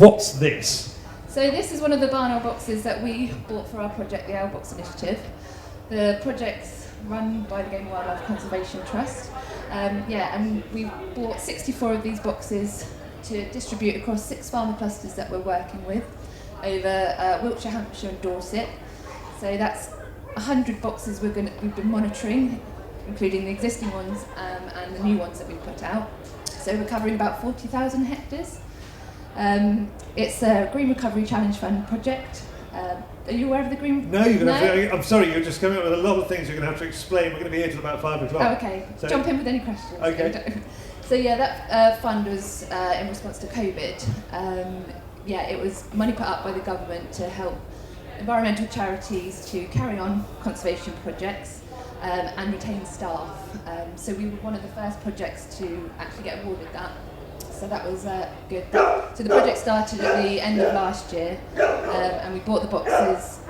What's this? So this is one of the barn owl boxes that we bought for our project, the Owl Box Initiative. The project's run by the Game and Wildlife Conservation Trust. And we bought 64 of these boxes to distribute across 6 farmer clusters that we're working with over Wiltshire, Hampshire and Dorset. So that's 100 boxes we've been monitoring, including the existing ones and the new ones that we've put out. So we're covering about 40,000 hectares. It's a Green Recovery Challenge Fund project. Are you aware of the Green? No, you're going to have to, I'm sorry, you're just coming up with a lot of things you're going to have to explain. We're going to be here till about 5 o'clock. Oh, okay. So, jump in with any questions. Okay. So yeah, that fund was in response to COVID. It was money put up by the government to help environmental charities to carry on conservation projects and retain staff. So we were one of the first projects to actually get awarded that. So that was good. So the project started at the end of last year, and we bought the boxes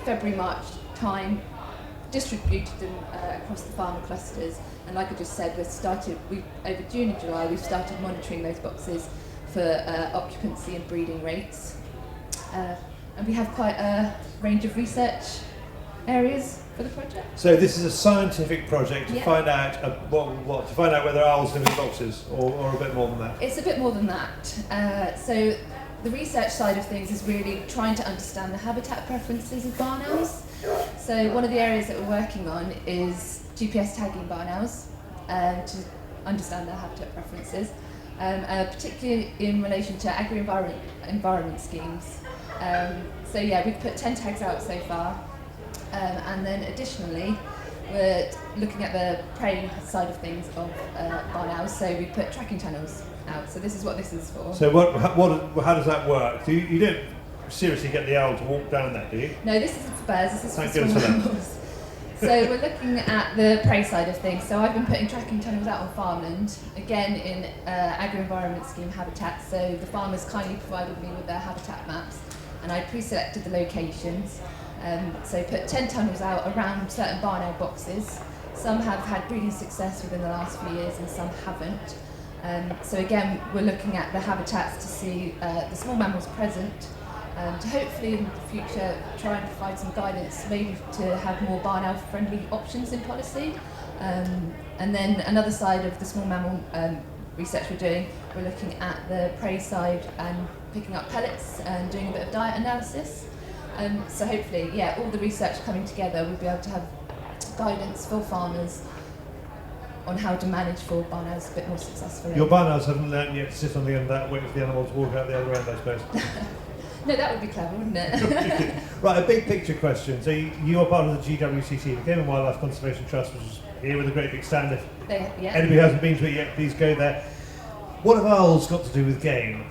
February, March time, distributed them across the farmer clusters, and like I just said, over June and July we've started monitoring those boxes for occupancy and breeding rates. And we have quite a range of research areas for the project. So this is a scientific project to find out to find out whether owls live in boxes, or a bit more than that. It's a bit more than that. So the research side of things is really trying to understand the habitat preferences of barn owls. So one of the areas that we're working on is GPS tagging barn owls to understand their habitat preferences, particularly in relation to agri-environment schemes. We've put 10 tags out so far. And then additionally, we're looking at the prey side of things of barn owls, so we put tracking tunnels out. So this is what this is for. So how does that work? You don't seriously get the owl to walk down that, do you? No, this isn't for birds, this is Thank for small animals. So we're looking at the prey side of things. So I've been putting tracking tunnels out on farmland, again in agri-environment scheme habitats. So the farmers kindly provided me with their habitat maps, and I pre-selected the locations. So put 10 tunnels out around certain barn owl boxes. Some have had breeding success within the last few years and some haven't. So again, we're looking at the habitats to see the small mammals present, to hopefully in the future try and provide some guidance, maybe to have more barn owl friendly options in policy. And then another side of the small mammal research we're looking at the prey side and picking up pellets and doing a bit of diet analysis. So hopefully, all the research coming together, we'll be able to have guidance for farmers on how to manage for barn owls a bit more successfully. Your barn owls haven't learned yet to sit on the end of that, wait for the animals to walk out the other end, I suppose. No, that would be clever, wouldn't it? Right, a big picture question. So you are part of the GWCT, the Game and Wildlife Conservation Trust, which is here with a great big stand. If anybody hasn't been to it yet, please go there. What have owls got to do with game?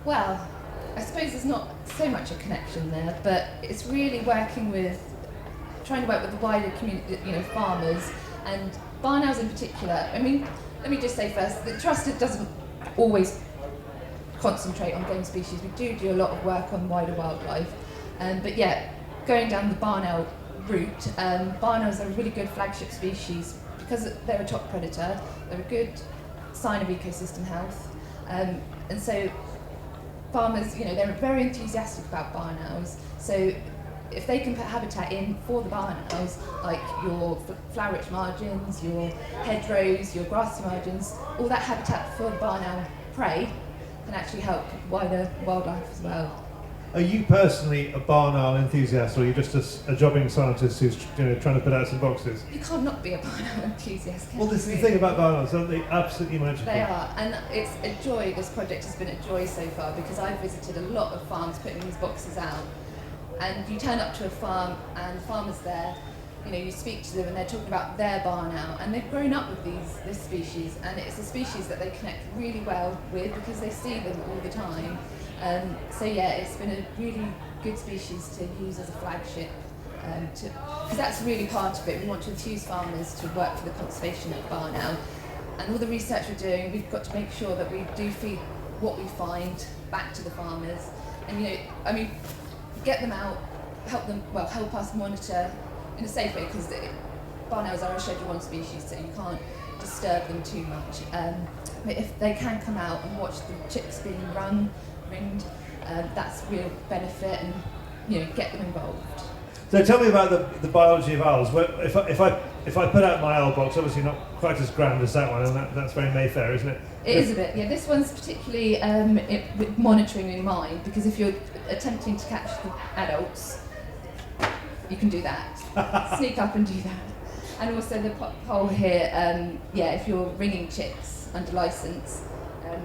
Well, I suppose there's not so much a connection there, but it's really trying to work with the wider community, farmers and barn owls in particular. I mean, let me just say first, the Trust doesn't always concentrate on game species. We do a lot of work on wider wildlife, but going down the barn owl route, barn owls are a really good flagship species because they're a top predator. They're a good sign of ecosystem health, and so farmers, they're very enthusiastic about barn owls. So if they can put habitat in for the barn owls, like your flower-rich margins, your hedgerows, your grassy margins, all that habitat for the barn owl prey can actually help wider wildlife as well. Are you personally a barn owl enthusiast, or are you just a jobbing scientist who's trying to put out some boxes? You can't not be a barn owl enthusiast. Well, this is the thing about barn owls, aren't they? Absolutely magical. They are, and it's a joy. This project has been a joy so far because I've visited a lot of farms putting these boxes out, and you turn up to a farm and the farmers there, you speak to them and they're talking about their barn owl, and they've grown up with this species, and it's a species that they connect really well with because they see them all the time. It's been a really good species to use as a flagship, because that's really part of it. We want to enthuse farmers to work for the conservation of barn owl, and all the research we're doing, we've got to make sure that we do feed what we find back to the farmers, and get them out, help us monitor in a safe way, because barn owls are a Schedule 1 species, so you can't disturb them too much. But if they can come out and watch the chicks being run, ringed. That's real benefit, and get them involved. So tell me about the biology of owls. If I put out my owl box, obviously not quite as grand as that one, and that's very Mayfair, isn't it? It is a bit, yeah. This one's particularly with monitoring in mind, because if you're attempting to catch the adults, you can do that. Sneak up and do that. And also the hole here, if you're ringing chicks under licence,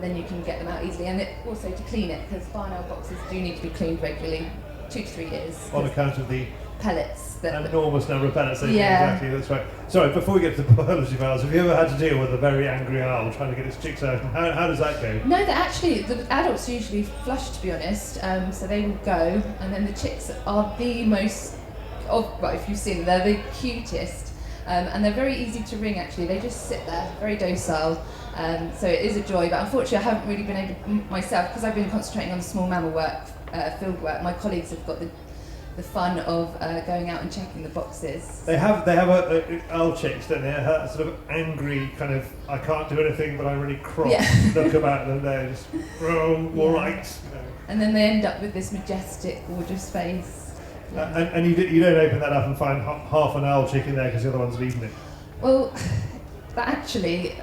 then you can get them out easily. And also to clean it, because barn owl boxes do need to be cleaned regularly, 2 to 3 years. On account of the pellets. An enormous number of pellets. Exactly, that's right. Sorry, before we get to the biology of owls, have you ever had to deal with a very angry owl trying to get its chicks out? How does that go? No, the adults usually flush, to be honest, so they will go, and then the chicks are the most, if you've seen them, they're the cutest, and they're very easy to ring actually. They just sit there, very docile, so it is a joy, but unfortunately I haven't really been able myself, because I've been concentrating on the small mammal work, field work. My colleagues have got the fun of going out and checking the boxes. They have owl chicks, don't they? That sort of angry kind of, I can't do anything but I'm really cross look about them. They're just, all right. And then they end up with this majestic, gorgeous face. And you don't open that up and find half an owl chick in there because the other one's eaten it? Well, but actually,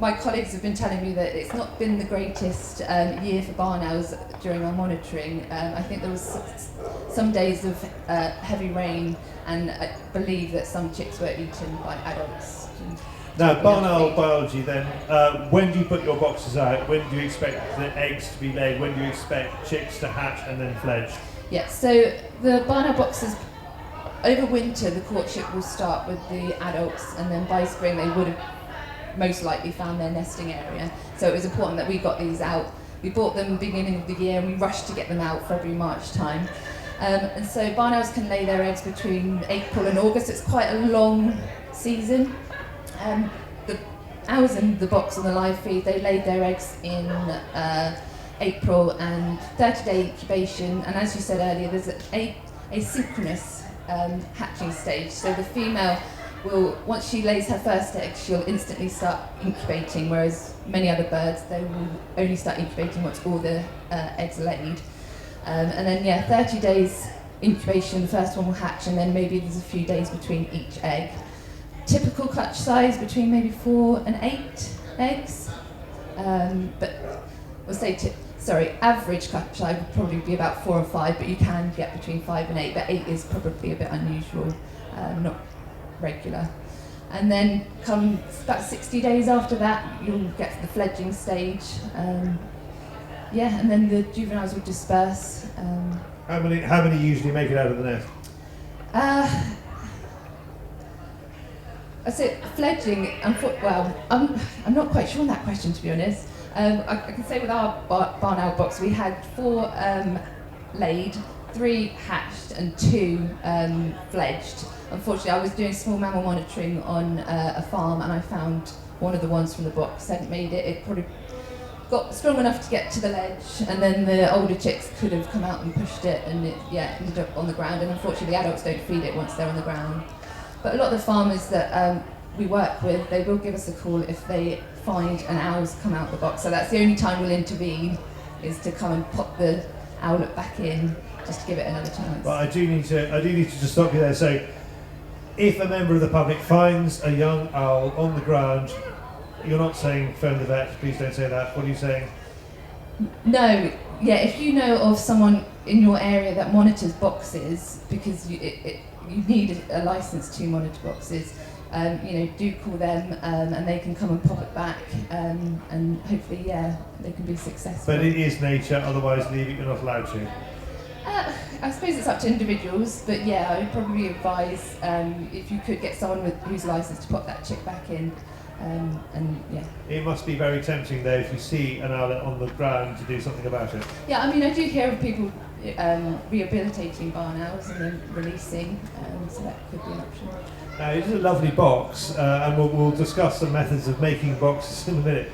my colleagues have been telling me that it's not been the greatest year for barn owls during our monitoring. I think there was some days of heavy rain, and I believe that some chicks were eaten by adults. Now, barn owl biology then, when do you put your boxes out? When do you expect the eggs to be laid? When do you expect chicks to hatch and then fledge? Yeah, so the barn owl boxes, over winter, the courtship will start with the adults, and then by spring they would have most likely found their nesting area. So it was important that we got these out. We bought them beginning of the year, and we rushed to get them out February, March time. And so barn owls can lay their eggs between April and August. It's quite a long season. The owls in the box on the live feed, they laid their eggs in April, and 30-day incubation. And as you said earlier, there's a asynchronous hatching stage. So the female will, once she lays her first egg, she'll instantly start incubating, whereas many other birds, they will only start incubating once all the eggs are laid. And then 30 days incubation, the first one will hatch, and then maybe there's a few days between each egg. Typical clutch size between maybe 4 and 8 eggs, but we'll say average clutch size would probably be about 4 or 5, but you can get between 5 and 8, but 8 is probably a bit unusual, not regular. And then come about 60 days after that, you'll get to the fledging stage. And then the juveniles will disperse. How many usually make it out of the nest? I say fledging. I'm not quite sure on that question, to be honest. I can say with our barn owl box, we had 4 laid, 3 hatched, and 2 fledged. Unfortunately, I was doing small mammal monitoring on a farm, and I found one of the ones from the box hadn't made it. It probably got strong enough to get to the ledge, and then the older chicks could have come out and pushed it, and it ended up on the ground. And unfortunately, the adults don't feed it once they're on the ground. But a lot of the farmers that we work with, they will give us a call if they find an owl's come out the box. So that's the only time we'll intervene, is to come and pop the owlet back in, just to give it another chance. Well, I do need to just stop you there. So, if a member of the public finds a young owl on the ground, you're not saying phone the vet, please don't say that. What are you saying? No, if you know of someone in your area that monitors boxes, because you need a license to monitor boxes, do call them, and they can come and pop it back, and hopefully, they can be successful. But it is nature, otherwise leave it, you're not allowed to. I suppose it's up to individuals, but I would probably advise if you could get someone who's licensed to pop that chick back in. It must be very tempting though if you see an owlet on the ground to do something about it. I do hear of people rehabilitating barn owls and then releasing, so that could be an option. It is a lovely box, and we'll discuss some methods of making boxes in a minute.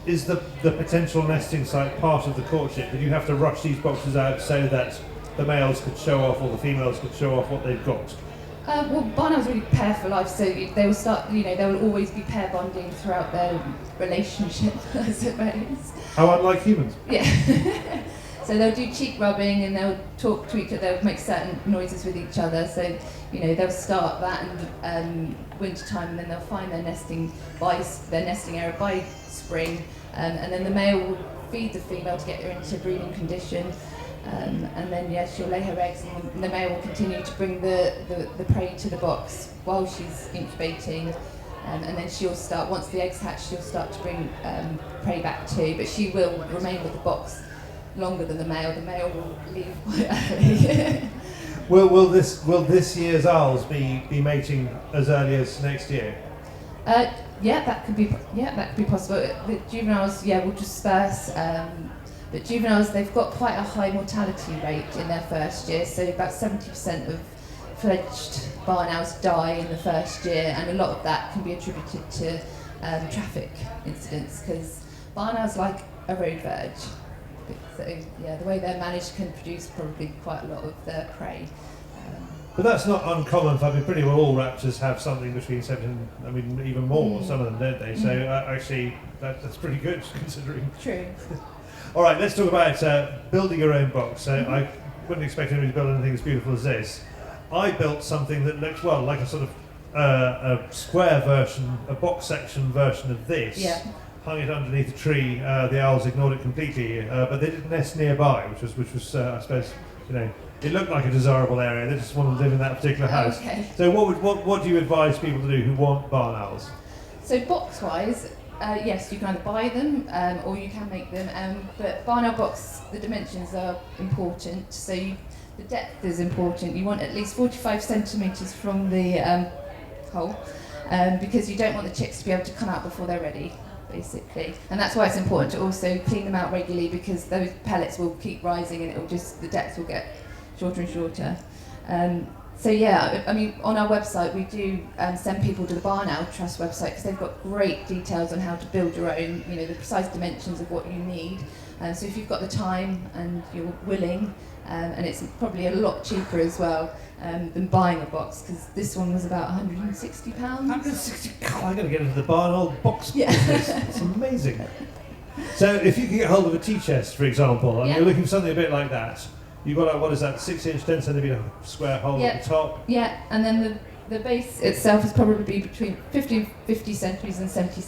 Is the potential nesting site part of the courtship? Did you have to rush these boxes out so that the males could show off or the females could show off what they've got? Well, barn owls really pair for life, so they will start. They will always be pair bonding throughout their relationship, I suppose. How unlike humans. Yeah. So they'll do cheek rubbing and they'll talk to each other. They'll make certain noises with each other. So they'll start that in winter time, and then they'll find their nesting area by spring, and then the male will feed the female to get her into breeding condition. And then she'll lay her eggs, and the male will continue to bring the prey to the box while she's incubating, and then she'll start, once the eggs hatch, she'll start to bring prey back too, but she will remain with the box longer than the male. The male will leave quite early. Will this year's owls be mating as early as next year? That could be possible. The juveniles will disperse. But juveniles, they've got quite a high mortality rate in their first year, so about 70% of fledged barn owls die in the first year, and a lot of that can be attributed to traffic incidents, because barn owls like a road verge. So the way they're managed can produce probably quite a lot of their prey. But that's not uncommon. Pretty well all raptors have something between 7, even more, some of them, don't they? So actually, that's pretty good considering. True. All right, let's talk about building your own box. So I wouldn't expect anybody to build anything as beautiful as this. I built something that looks, like a sort of a square version, a box section version of this. Yeah. Hung it underneath a tree. The owls ignored it completely, but they didn't nest nearby, which was I suppose, it looked like a desirable area. They just wanted to live in that particular house. Okay. So what do you advise people to do who want barn owls? So box-wise, yes, you can either buy them or you can make them. But barn owl box, the dimensions are important. So the depth is important. You want at least 45 centimetres from the hole, because you don't want the chicks to be able to come out before they're ready, basically. And that's why it's important to also clean them out regularly, because those pellets will keep rising and the depth will get shorter and shorter. On our website we do send people to the Barn Owl Trust website, because they've got great details on how to build your own, the precise dimensions of what you need. So if you've got the time and you're willing, and it's probably a lot cheaper as well than buying a box, because this one was about £160. £160? I'm going to get into the barn owl box business. It's amazing. So if you can get hold of a tea chest, for example, and you're looking for something a bit like that, you've got what is that, 6-inch, 10 centimetre square hole at the top? Yeah, and then the base itself is probably between 50 centimetres and 70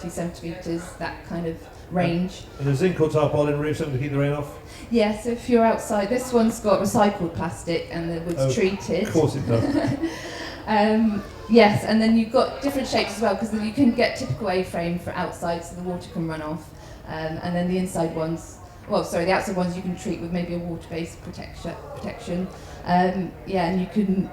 centimetres, that kind of range. And a zinc or tarpaulin roof, something to keep the rain off? Yeah, so if you're outside, this one's got recycled plastic and the wood's treated. Of course it does. Yes, and then you've got different shapes as well, because you can get typical A-frame for outside, so the water can run off. And then the inside ones, the outside ones you can treat with maybe a water-based protection. And you can,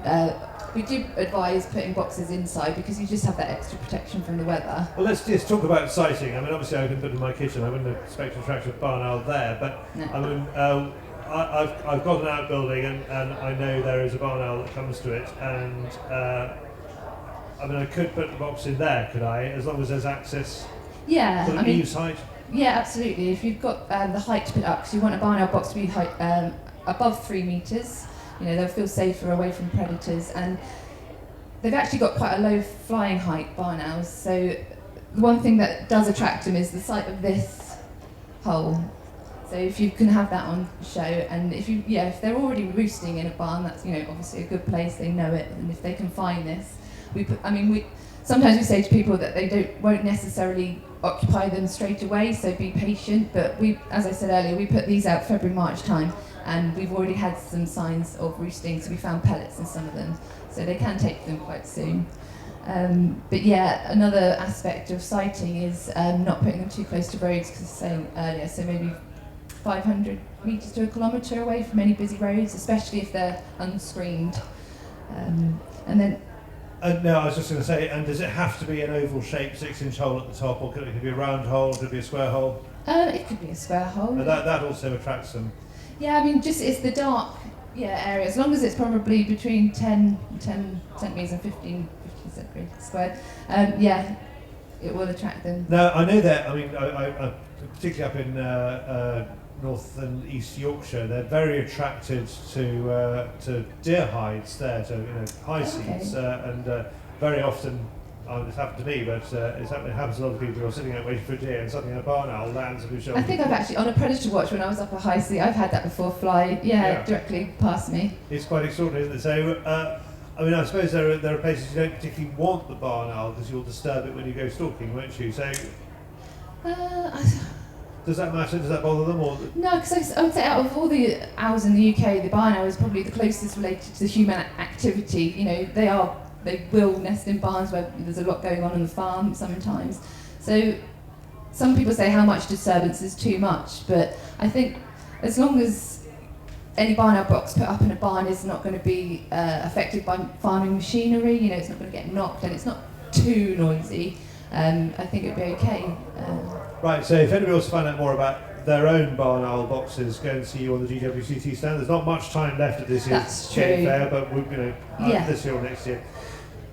we do advise putting boxes inside, because you just have that extra protection from the weather. Well, let's just talk about sighting. Obviously I can put it in my kitchen. I wouldn't expect to attract a barn owl there, but no. I've got an outbuilding, and I know there is a barn owl that comes to it, and I could put the box in there, could I, as long as there's access? Yeah, sort of eaves height? Yeah, absolutely. If you've got the height to put up, because you want a barn owl box to be above 3 metres, they'll feel safer away from predators, and they've actually got quite a low flying height, barn owls, so the one thing that does attract them is the sight of this hole. So if you can have that on show, and if they're already roosting in a barn, that's obviously a good place, they know it, and if they can find this, sometimes we say to people that they won't necessarily occupy them straight away, so be patient, but as I said earlier, we put these out February, March time, and we've already had some signs of roosting, so we found pellets in some of them, so they can take them quite soon. Another aspect of sighting is not putting them too close to roads, because saying earlier, so maybe 500 metres to a kilometre away from any busy roads, especially if they're unscreened. No, I was just going to say, and does it have to be an oval-shaped 6-inch hole at the top, or could it be a round hole, could it be a square hole? It could be a square hole. And that also attracts them. Yeah, it's the dark area, as long as it's probably between 10 centimetres and 15 centimetres squared, it will attract them. Now, I know that, I particularly up in North and East Yorkshire, they're very attracted to deer hides there, to high seas, and very often. It's happened to me, but it happens to a lot of people who are sitting out waiting for a deer and suddenly a barn owl lands on your shoulder. I think I've actually, on a predator watch when I was up a high sea, I've had that before fly, directly past me. It's quite extraordinary, isn't it? So, I suppose there are places you don't particularly want the barn owl because you'll disturb it when you go stalking, won't you? So, does that matter? Does that bother them? Or no, because I would say out of all the owls in the UK, the barn owl is probably the closest related to the human activity. They will nest in barns where there's a lot going on the farm sometimes. So some people say how much disturbance is too much, but I think as long as any barn owl box put up in a barn is not going to be affected by farming machinery, it's not going to get knocked and it's not too noisy, I think it'd be okay. Right, so if anybody wants to find out more about their own barn owl boxes, go and see you on the GWCT stand. There's not much time left at this year's fair, but this year or next year.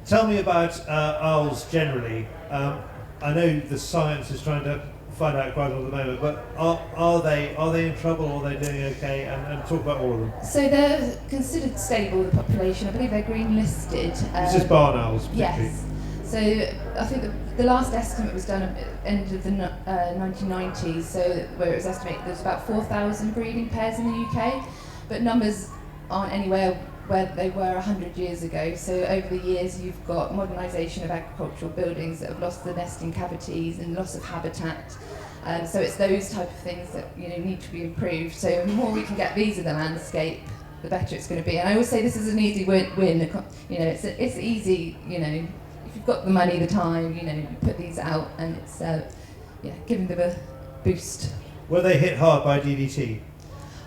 Tell me about owls generally. I know the science is trying to find out quite a lot at the moment, but are they in trouble or are they doing okay? And talk about all of them. So they're considered stable, the population. I believe they're green listed. This is barn owls, particularly. Yes. So I think the last estimate was done at the end of the 1990s, so where it was estimated there's about 4,000 breeding pairs in the UK, but numbers aren't anywhere where they were 100 years ago. So over the years you've got modernisation of agricultural buildings that have lost the nesting cavities and loss of habitat. So it's those type of things that need to be improved. So the more we can get these in the landscape, the better it's going to be. And I always say this is an easy win. It's easy. If you've got the money, the time, you put these out, and it's giving them a boost. Were they hit hard by DDT?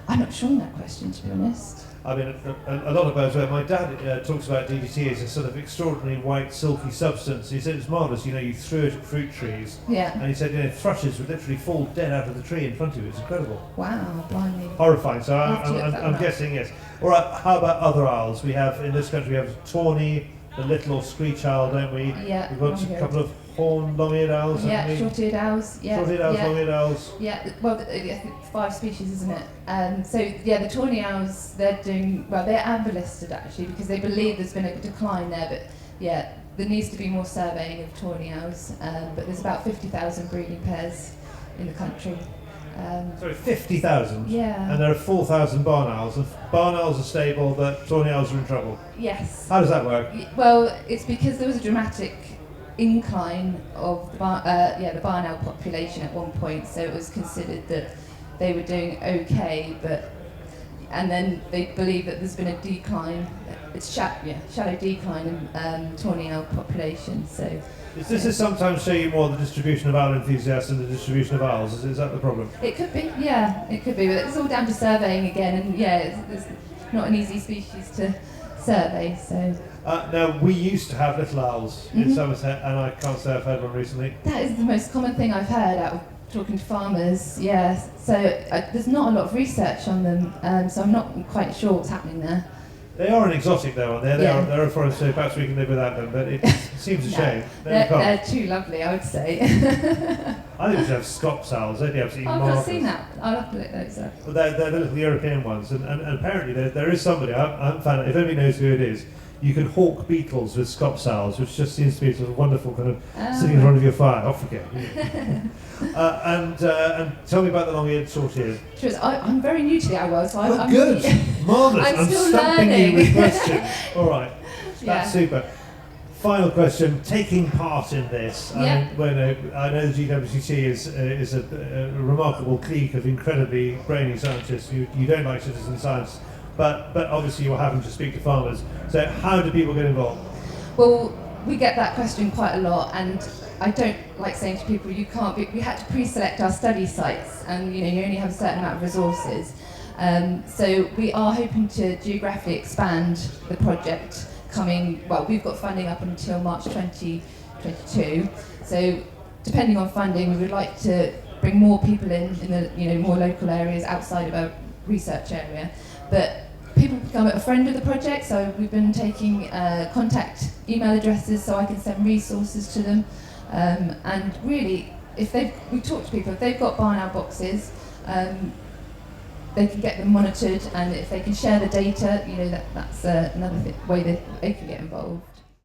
I'm not sure on that question, to be honest. I mean, a lot of birds were. My dad talks about DDT as a sort of extraordinary white, silky substance. He said it's marvellous. You threw it at fruit trees. Yeah. And he said, thrushes would literally fall dead out of the tree in front of you. It's incredible. Wow, blimey. Horrifying. So I'm guessing yes. All right. How about other owls? We have in this country we have tawny, the little or screech owl, don't we? Yeah. We've got a couple of horn, long-eared owls. Yeah, short-eared owls. Yeah. Short-eared owls, long-eared owls. Yeah. Well, I think 5 species, isn't it? The tawny owls, they're amber-listed actually because they believe there's been a decline there, but there needs to be more surveying of tawny owls. But there's about 50,000 breeding pairs in the country. 50,000? Yeah. And there are 4,000 barn owls. And barn owls are stable, but tawny owls are in trouble. Yes. How does that work? Well, it's because there was a dramatic incline of the barn owl population at one point, so it was considered that they were doing okay, and then they believe that there's been a decline, shallow decline in tawny owl population. So Does this sometimes show you more the distribution of owl enthusiasts and the distribution of owls? Is that the problem? It could be, it could be, but it's all down to surveying again, and it's not an easy species to survey, so. Now, we used to have little owls in Somerset, and I can't say I've heard one recently. That is the most common thing I've heard out of talking to farmers, yes. So there's not a lot of research on them, so I'm not quite sure what's happening there. They are an exotic though, aren't they? They're a forest, so perhaps we can live without them, but it seems a shame. They're too lovely, I would say. I think we should have Scops owls, they'd be absolutely marvellous. I've not seen that. I'll have to look those up. Well, they're the little European ones, and apparently there is somebody, I haven't found out, if anybody knows who it is, you can hawk beetles with Scops owls, which just seems to be sort of wonderful kind of sitting in front of your fire. Off we go. And tell me about the long-eared, short-eared. Sure, I'm very new to the owl world, so I'm good. Marvellous. I'm still stumping learning. you with questions. All right. That's super. Final question. Taking part in this, I know the GWCT is a remarkable clique of incredibly brainy scientists. You don't like citizen science. But obviously you're having to speak to farmers. So how do people get involved? Well, we get that question quite a lot, and I don't like saying to people we had to pre-select our study sites, and you only have a certain amount of resources. So we are hoping to geographically expand the project we've got funding up until March 2022. So depending on funding, we would like to bring more people in the more local areas outside of our research area. But people become a friend of the project, so we've been taking contact email addresses so I can send resources to them. And really, we talk to people, if they've got barn owl boxes, they can get them monitored, and if they can share the data, that's another way they can get involved.